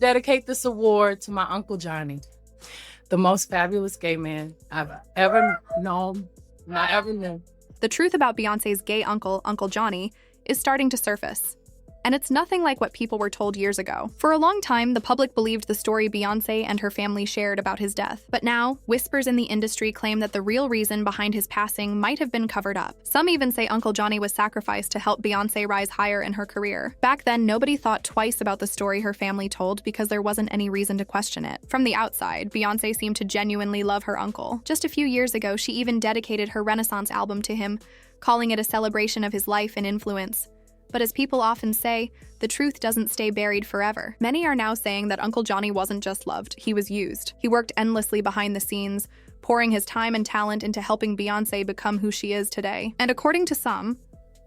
dedicate this award to my Uncle Johnny, the most fabulous gay man I've ever known, and I ever knew. The truth about Beyoncé's gay uncle, Uncle Johnny, is starting to surface. And it's nothing like what people were told years ago. For a long time, the public believed the story Beyoncé and her family shared about his death. But now, whispers in the industry claim that the real reason behind his passing might have been covered up. Some even say Uncle Johnny was sacrificed to help Beyoncé rise higher in her career. Back then, nobody thought twice about the story her family told because there wasn't any reason to question it. From the outside, Beyoncé seemed to genuinely love her uncle. Just a few years ago, she even dedicated her Renaissance album to him, calling it a celebration of his life and influence. But as people often say, the truth doesn't stay buried forever. Many are now saying that Uncle Johnny wasn't just loved, he was used. He worked endlessly behind the scenes, pouring his time and talent into helping Beyoncé become who she is today. And according to some,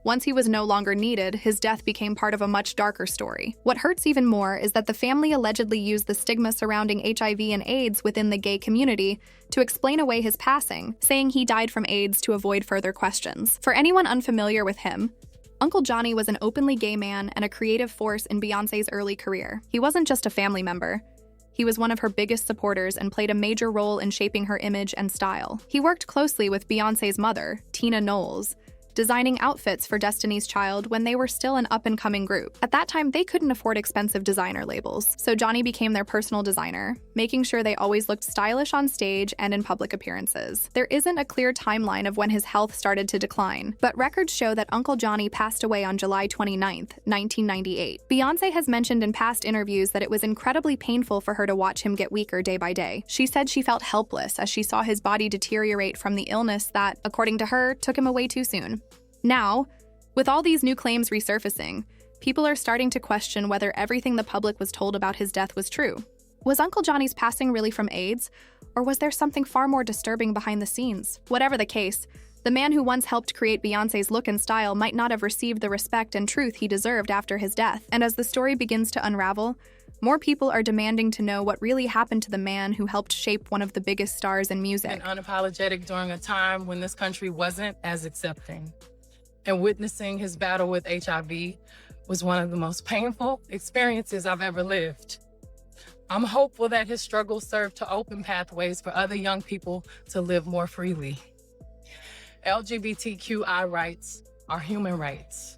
once he was no longer needed, his death became part of a much darker story. What hurts even more is that the family allegedly used the stigma surrounding HIV and AIDS within the gay community to explain away his passing, saying he died from AIDS to avoid further questions. For anyone unfamiliar with him, Uncle Johnny was an openly gay man and a creative force in Beyoncé's early career. He wasn't just a family member. He was one of her biggest supporters and played a major role in shaping her image and style. He worked closely with Beyoncé's mother, Tina Knowles, designing outfits for Destiny's Child when they were still an up-and-coming group. At that time, they couldn't afford expensive designer labels, so Johnny became their personal designer, making sure they always looked stylish on stage and in public appearances. There isn't a clear timeline of when his health started to decline, but records show that Uncle Johnny passed away on July 29, 1998. Beyoncé has mentioned in past interviews that it was incredibly painful for her to watch him get weaker day by day. She said she felt helpless as she saw his body deteriorate from the illness that, according to her, took him away too soon. Now, with all these new claims resurfacing, people are starting to question whether everything the public was told about his death was true. Was Uncle Johnny's passing really from AIDS, or was there something far more disturbing behind the scenes? Whatever the case, the man who once helped create Beyoncé's look and style might not have received the respect and truth he deserved after his death. And as the story begins to unravel, more people are demanding to know what really happened to the man who helped shape one of the biggest stars in music. And unapologetic during a time when this country wasn't as accepting. And witnessing his battle with HIV was one of the most painful experiences I've ever lived. I'm hopeful that his struggle served to open pathways for other young people to live more freely. LGBTQI rights are human rights.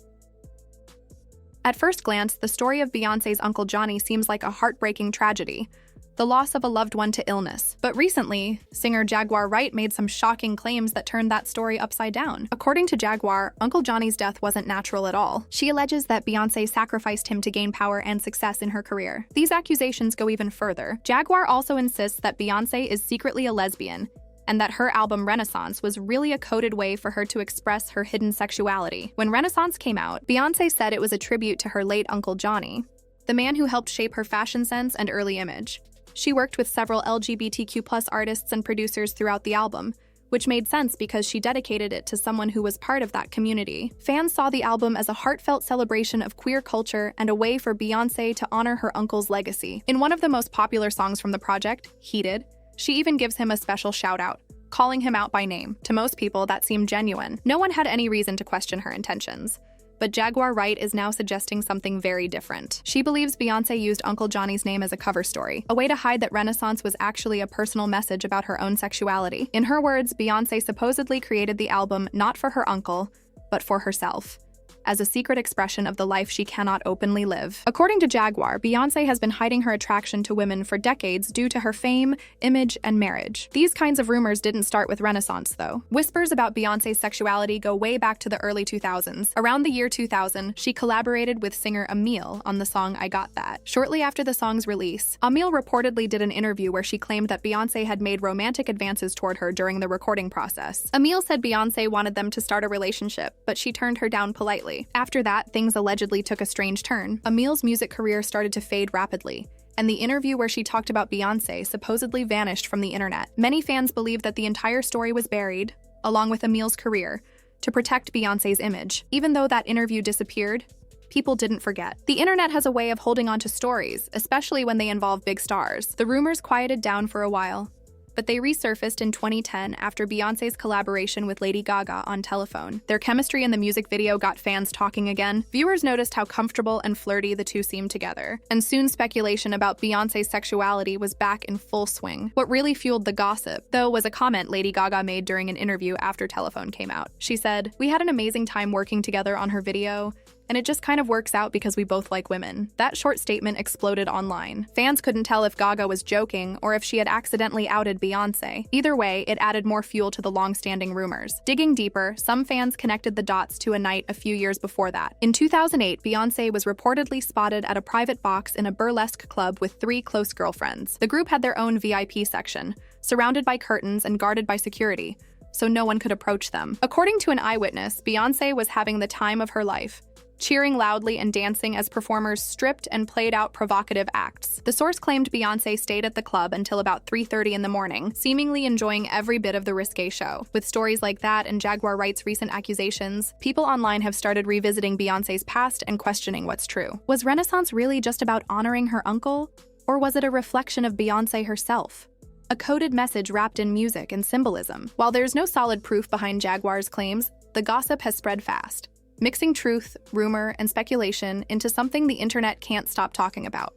At first glance, the story of Beyoncé's Uncle Johnny seems like a heartbreaking tragedy, the loss of a loved one to illness. But recently, singer Jaguar Wright made some shocking claims that turned that story upside down. According to Jaguar, Uncle Johnny's death wasn't natural at all. She alleges that Beyoncé sacrificed him to gain power and success in her career. These accusations go even further. Jaguar also insists that Beyoncé is secretly a lesbian, and that her album Renaissance was really a coded way for her to express her hidden sexuality. When Renaissance came out, Beyoncé said it was a tribute to her late Uncle Johnny, the man who helped shape her fashion sense and early image. She worked with several LGBTQ+ artists and producers throughout the album, which made sense because she dedicated it to someone who was part of that community. Fans saw the album as a heartfelt celebration of queer culture and a way for Beyoncé to honor her uncle's legacy. In one of the most popular songs from the project, Heated, she even gives him a special shout-out, calling him out by name. To most people, that seemed genuine. No one had any reason to question her intentions. But Jaguar Wright is now suggesting something very different. She believes Beyoncé used Uncle Johnny's name as a cover story, a way to hide that Renaissance was actually a personal message about her own sexuality. In her words, Beyoncé supposedly created the album not for her uncle, but for herself, as a secret expression of the life she cannot openly live. According to Jaguar, Beyoncé has been hiding her attraction to women for decades due to her fame, image, and marriage. These kinds of rumors didn't start with Renaissance, though. Whispers about Beyoncé's sexuality go way back to the early 2000s. Around the year 2000, she collaborated with singer Emile on the song I Got That. Shortly after the song's release, Emile reportedly did an interview where she claimed that Beyoncé had made romantic advances toward her during the recording process. Emile said Beyoncé wanted them to start a relationship, but she turned her down politely. After that, things allegedly took a strange turn. Emile's music career started to fade rapidly, and the interview where she talked about Beyoncé supposedly vanished from the internet. Many fans believe that the entire story was buried, along with Emile's career, to protect Beyoncé's image. Even though that interview disappeared, people didn't forget. The internet has a way of holding on to stories, especially when they involve big stars. The rumors quieted down for a while, but they resurfaced in 2010 after Beyoncé's collaboration with Lady Gaga on Telephone. Their chemistry in the music video got fans talking again. Viewers noticed how comfortable and flirty the two seemed together, and soon speculation about Beyoncé's sexuality was back in full swing. What really fueled the gossip, though, was a comment Lady Gaga made during an interview after Telephone came out. She said, "We had an amazing time working together on her video, and it just kind of works out because we both like women." That short statement exploded online. Fans couldn't tell if Gaga was joking or if she had accidentally outed Beyoncé. Either way, it added more fuel to the long-standing rumors. Digging deeper, some fans connected the dots to a night a few years before that. In 2008, Beyoncé was reportedly spotted at a private box in a burlesque club with 3 close girlfriends. The group had their own VIP section, surrounded by curtains and guarded by security, so no one could approach them. According to an eyewitness, Beyoncé was having the time of her life, cheering loudly and dancing as performers stripped and played out provocative acts. The source claimed Beyoncé stayed at the club until about 3:30 in the morning, seemingly enjoying every bit of the risque show. With stories like that and Jaguar Wright's recent accusations, people online have started revisiting Beyoncé's past and questioning what's true. Was Renaissance really just about honoring her uncle, or was it a reflection of Beyoncé herself? A coded message wrapped in music and symbolism. While there's no solid proof behind Jaguar's claims, the gossip has spread fast, mixing truth, rumor, and speculation into something the internet can't stop talking about.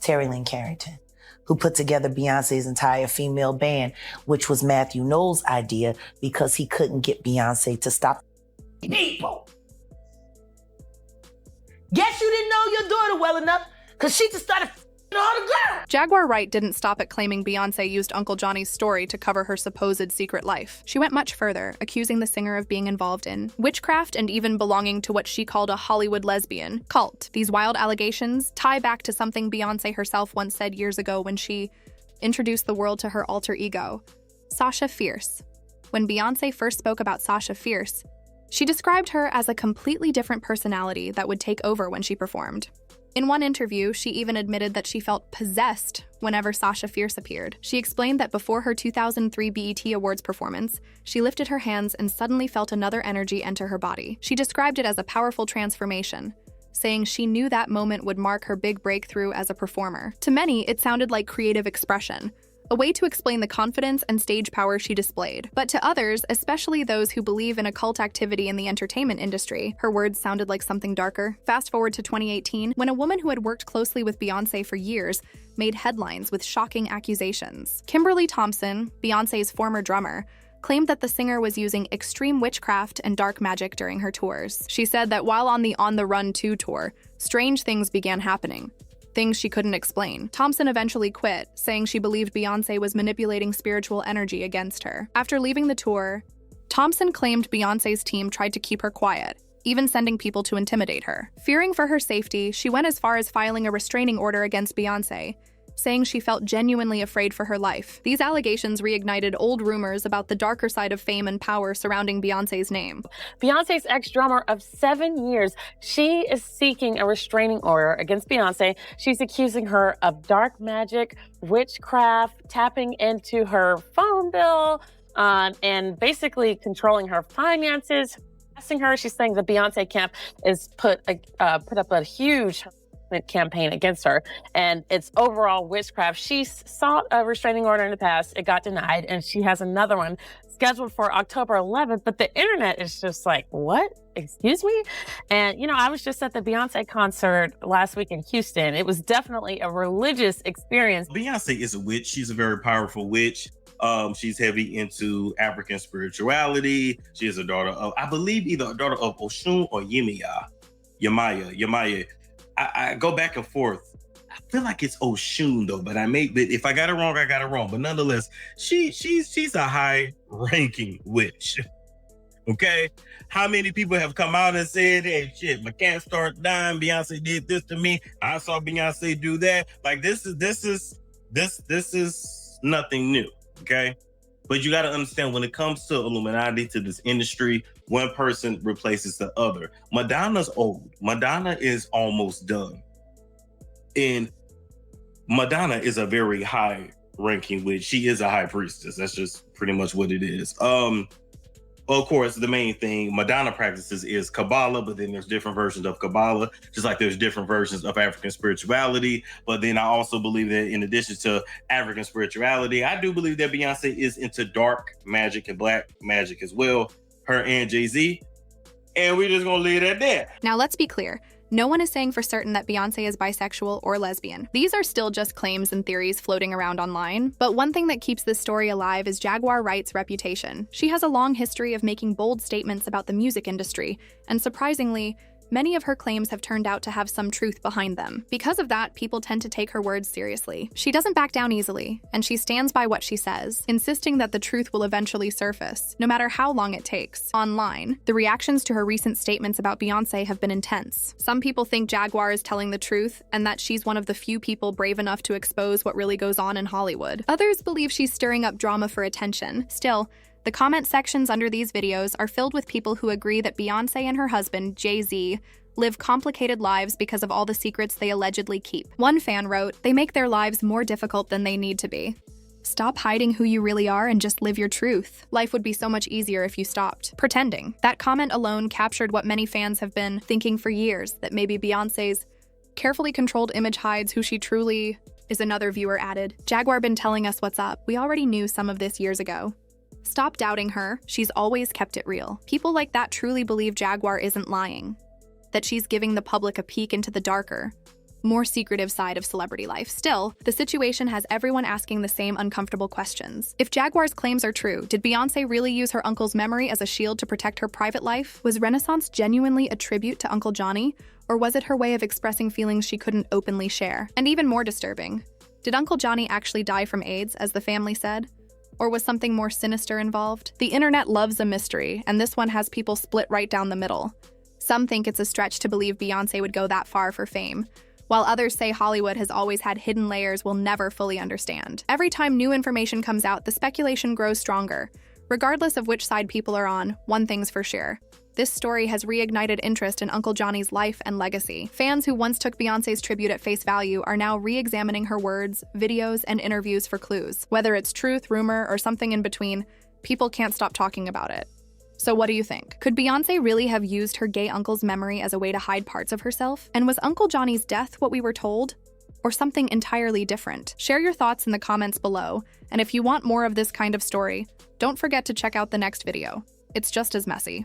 Terry Lynn Carrington, who put together Beyonce's entire female band, which was Matthew Knowles' idea because he couldn't get Beyonce to stop people. Guess you didn't know your daughter well enough because she just started all the girls. Jaguar Wright didn't stop at claiming Beyoncé used Uncle Johnny's story to cover her supposed secret life. She went much further, accusing the singer of being involved in witchcraft and even belonging to what she called a Hollywood lesbian cult. These wild allegations tie back to something Beyoncé herself once said years ago when she introduced the world to her alter ego, Sasha Fierce. When Beyoncé first spoke about Sasha Fierce, she described her as a completely different personality that would take over when she performed. In one interview, she even admitted that she felt possessed whenever Sasha Fierce appeared. She explained that before her 2003 BET Awards performance, she lifted her hands and suddenly felt another energy enter her body. She described it as a powerful transformation, saying she knew that moment would mark her big breakthrough as a performer. To many, it sounded like creative expression, a way to explain the confidence and stage power she displayed. But to others, especially those who believe in occult activity in the entertainment industry, her words sounded like something darker. Fast forward to 2018, when a woman who had worked closely with Beyoncé for years made headlines with shocking accusations. Kimberly Thompson, Beyoncé's former drummer, claimed that the singer was using extreme witchcraft and dark magic during her tours. She said that while on the On the Run 2 tour, strange things began happening, things she couldn't explain. Thompson eventually quit, saying she believed Beyoncé was manipulating spiritual energy against her. After leaving the tour, Thompson claimed Beyoncé's team tried to keep her quiet, even sending people to intimidate her. Fearing for her safety, she went as far as filing a restraining order against Beyoncé, saying she felt genuinely afraid for her life. These allegations reignited old rumors about the darker side of fame and power surrounding Beyoncé's name. Beyoncé's ex-drummer of 7 years, she is seeking a restraining order against Beyoncé. She's accusing her of dark magic, witchcraft, tapping into her phone bill, and basically controlling her finances, harassing her. She's saying the Beyoncé camp is put up a huge campaign against her, and it's overall witchcraft. She sought a restraining order in the past. It got denied, and she has another one scheduled for October 11th, but the internet is just like, what? Excuse me? And, I was just at the Beyoncé concert last week in Houston. It was definitely a religious experience. Beyoncé is a witch. She's a very powerful witch. She's heavy into African spirituality. She is a daughter of, I believe, either a daughter of Oshun or Yemaya. I go back and forth. I feel like it's Oshun though, but if I got it wrong, I got it wrong. But nonetheless, she's a high-ranking witch. Okay, how many people have come out and said, "Hey, shit, my cat started dying. Beyonce did this to me. I saw Beyonce do that." Like this is nothing new. Okay, but you got to understand when it comes to Illuminati, to this industry, one person replaces the other. Madonna's old. Madonna is almost done. And Madonna is a very high ranking witch. She is a high priestess. That's just pretty much what it is. Well, of course, the main thing Madonna practices is Kabbalah, but then there's different versions of Kabbalah, just like there's different versions of African spirituality. But then I also believe that in addition to African spirituality, I do believe that Beyonce is into dark magic and black magic as well, her and Jay-Z. And we're just gonna leave it at that. Now let's be clear. No one is saying for certain that Beyoncé is bisexual or lesbian. These are still just claims and theories floating around online. But one thing that keeps this story alive is Jaguar Wright's reputation. She has a long history of making bold statements about the music industry, and surprisingly, many of her claims have turned out to have some truth behind them. Because of that, people tend to take her words seriously. She doesn't back down easily, and she stands by what she says, insisting that the truth will eventually surface, no matter how long it takes. Online, the reactions to her recent statements about Beyoncé have been intense. Some people think Jaguar is telling the truth, and that she's one of the few people brave enough to expose what really goes on in Hollywood. Others believe she's stirring up drama for attention. Still, the comment sections under these videos are filled with people who agree that Beyoncé and her husband, Jay-Z, live complicated lives because of all the secrets they allegedly keep. One fan wrote, "They make their lives more difficult than they need to be. Stop hiding who you really are and just live your truth. Life would be so much easier if you stopped pretending." That comment alone captured what many fans have been thinking for years, that maybe Beyoncé's carefully controlled image hides who she truly is. Another viewer added, "Jaguar been telling us what's up. We already knew some of this years ago. Stop doubting her. She's always kept it real." People like that truly believe Jaguar isn't lying, that she's giving the public a peek into the darker, more secretive side of celebrity life. Still, the situation has everyone asking the same uncomfortable questions. If Jaguar's claims are true, did Beyoncé really use her uncle's memory as a shield to protect her private life? Was Renaissance genuinely a tribute to Uncle Johnny, or was it her way of expressing feelings she couldn't openly share? And even more disturbing, did Uncle Johnny actually die from AIDS, as the family said? Or was something more sinister involved? The internet loves a mystery, and this one has people split right down the middle. Some think it's a stretch to believe Beyoncé would go that far for fame, while others say Hollywood has always had hidden layers we'll never fully understand. Every time new information comes out, the speculation grows stronger. Regardless of which side people are on, one thing's for sure. This story has reignited interest in Uncle Johnny's life and legacy. Fans who once took Beyoncé's tribute at face value are now re-examining her words, videos, and interviews for clues. Whether it's truth, rumor, or something in between, people can't stop talking about it. So what do you think? Could Beyoncé really have used her gay uncle's memory as a way to hide parts of herself? And was Uncle Johnny's death what we were told? Or something entirely different? Share your thoughts in the comments below, and if you want more of this kind of story, don't forget to check out the next video. It's just as messy.